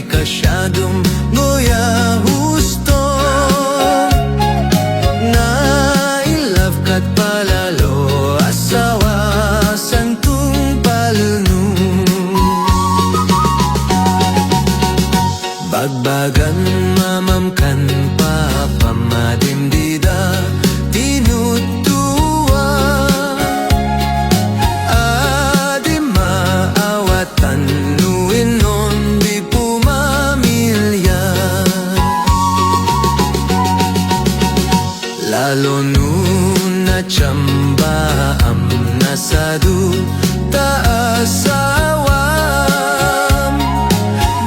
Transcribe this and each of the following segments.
kasyadong nguya husto. Nailove ka't palalo asawa sangtung palunong. Bagbagan mamamkan papamadimdida tinutuwa. Adi maawatan nuinon di pumamilya. Lalo nun na tsamba am nasadu taasawam.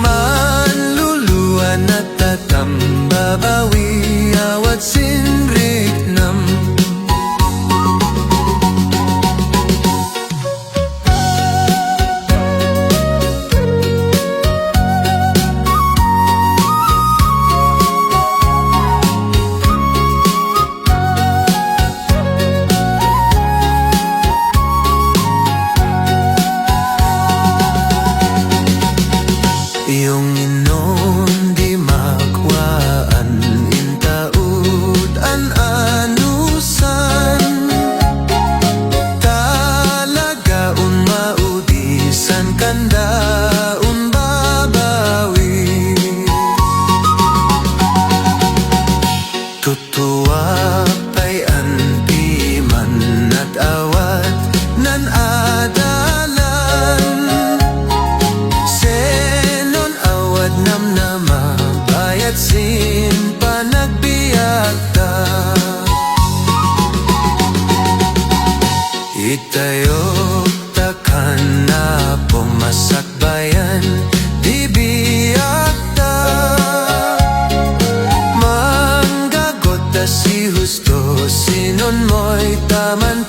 Manluluan at tatambabawi awat sinriknam. Yung inon di makwaan intaud an anusan. Talaga un maudisan kanda un babawi. Tutuwa pa'y antiman at awat nan adalan. Namnama bayat sin panagbiyak ta. Itayo takan na pumasakbayan di biyak ta. Manggagot ta si husto sinon mo'y taman